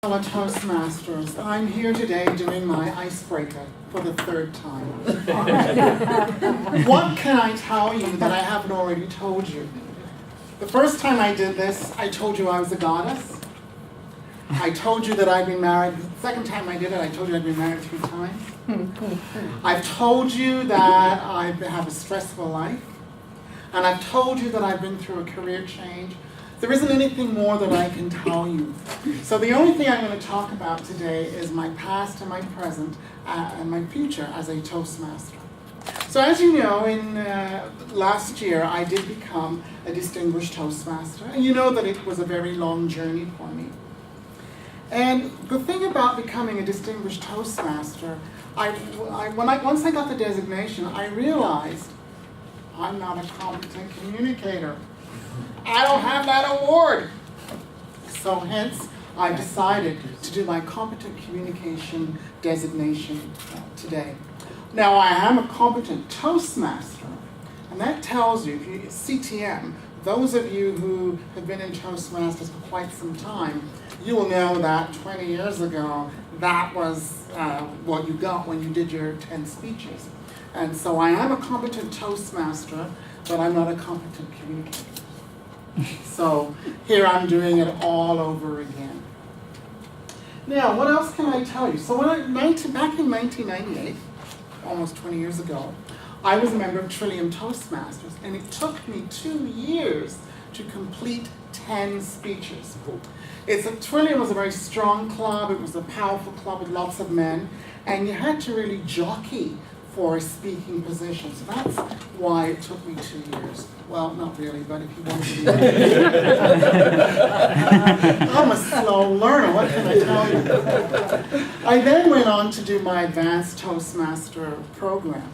Fellow Toastmasters, I'm here today doing my icebreaker for the third time. What can I tell you that I haven't already told you? The first time I did this, I told you I was a goddess. I told you that I'd been married. The second time I did it, I told you I'd been married 3 times. I've told you that I have a stressful life. And I've told you that I've been through a career change. There isn't anything more that I can tell you. So the only thing I'm going to talk about today is my past and my present and my future as a Toastmaster. So as you know, in last year I did become a distinguished Toastmaster, and you know that it was a very long journey for me. And the thing about becoming a distinguished Toastmaster, once I got the designation, I realized I'm not a competent communicator. I don't have that award. So hence, I decided to do my competent communication designation today. Now, I am a competent Toastmaster, and that tells you, if you CTM, those of you who have been in Toastmasters for quite some time, you will know that 20 years ago, that was what you got when you did your 10 speeches. And so I am a competent Toastmaster, but I'm not a competent communicator. So here I'm doing it all over again. Now, what else can I tell you? So back in 1998, almost 20 years ago, I was a member of Trillium Toastmasters, and it took me 2 years to complete 10 speeches. Trillium was a very strong club. It was a powerful club with lots of men, and you had to really jockey for a speaking position. So that's why it took me 2 years. Well, not really, but if you want to do it. I'm a slow learner, what can I tell you? I then went on to do my advanced Toastmaster program.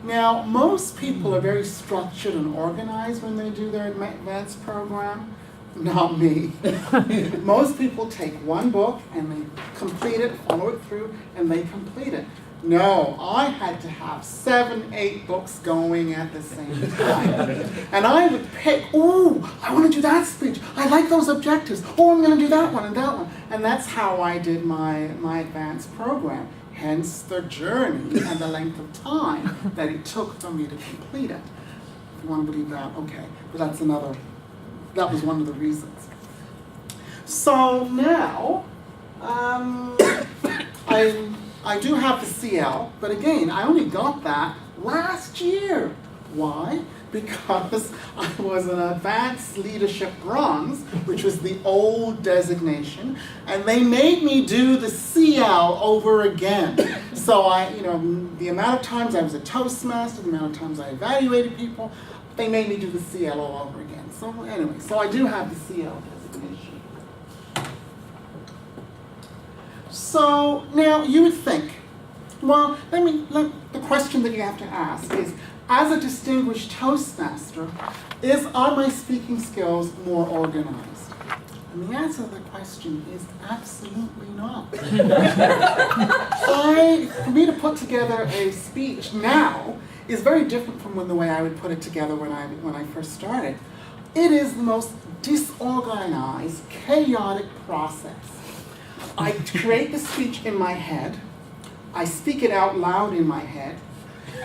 Now, most people are very structured and organized when they do their advanced program. Not me. Most people take one book and they complete it, follow it through, and they complete it. No, I had to have 7, 8 books going at the same time. And I would pick, oh, I want to do that speech. I like those objectives. Oh, I'm going to do that one and that one. And that's how I did my advanced program. Hence the journey and the length of time that it took for me to complete it. If you want to believe that, okay. But that was one of the reasons. So now, I do have the CL, but again, I only got that last year. Why? Because I was an advanced leadership bronze, which was the old designation, and they made me do the CL over again. So the amount of times I was a Toastmaster, the amount of times I evaluated people, they made me do the CL all over again. So anyway, so I do have the CL designation. So now you would think, well, the question that you have to ask is, as a distinguished Toastmaster, are my speaking skills more organized? And the answer to the question is absolutely not. For me to put together a speech now is very different from the way I would put it together when I first started. It is the most disorganized, chaotic process. I create the speech in my head, I speak it out loud in my head,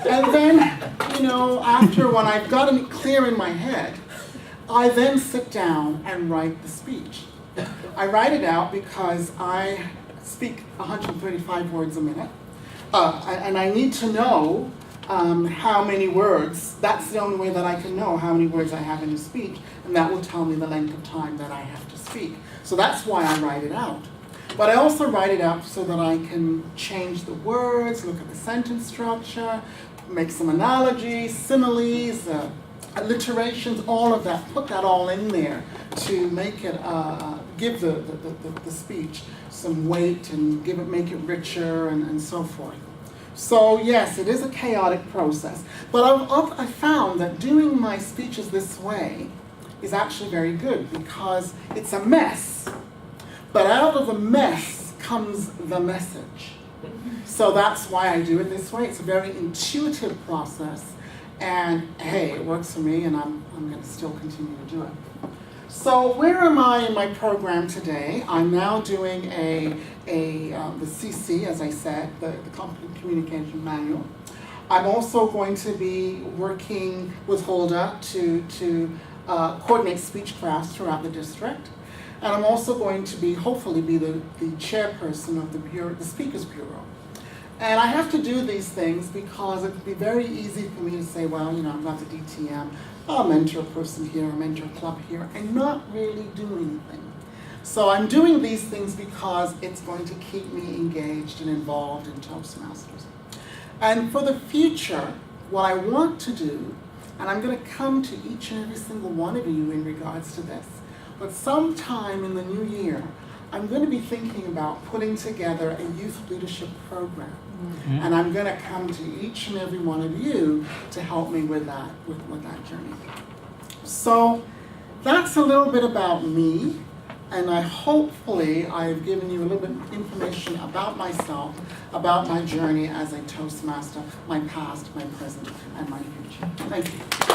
and then, after when I've gotten it clear in my head, I then sit down and write the speech. I write it out because I speak 135 words a minute, and I need to know how many words. That's the only way that I can know how many words I have in a speech, and that will tell me the length of time that I have to speak. So that's why I write it out. But I also write it out so that I can change the words, look at the sentence structure, make some analogies, similes, alliterations, all of that. Put that all in there to make it, give the speech some weight and make it richer and so forth. So yes, it is a chaotic process. But I found that doing my speeches this way is actually very good because it's a mess. But out of the mess comes the message. So that's why I do it this way. It's a very intuitive process. And hey, it works for me, and I'm going to still continue to do it. So where am I in my program today? I'm now doing the CC, as I said, the Communication Manual. I'm also going to be working with Hulda to coordinate speech crafts throughout the district. And I'm also going to hopefully be the chairperson of the Speakers Bureau. And I have to do these things because it would be very easy for me to say, well, I'm not the DTM, I'll mentor a person here, I'll mentor a club here, and not really do anything. So I'm doing these things because it's going to keep me engaged and involved in Toastmasters. And for the future, what I want to do, and I'm going to come to each and every single one of you in regards to this, but sometime in the new year, I'm going to be thinking about putting together a youth leadership program. Mm-hmm. And I'm going to come to each and every one of you to help me with that journey. So that's a little bit about me, and hopefully I've given you a little bit of information about myself, about my journey as a Toastmaster, my past, my present, and my future. Thank you.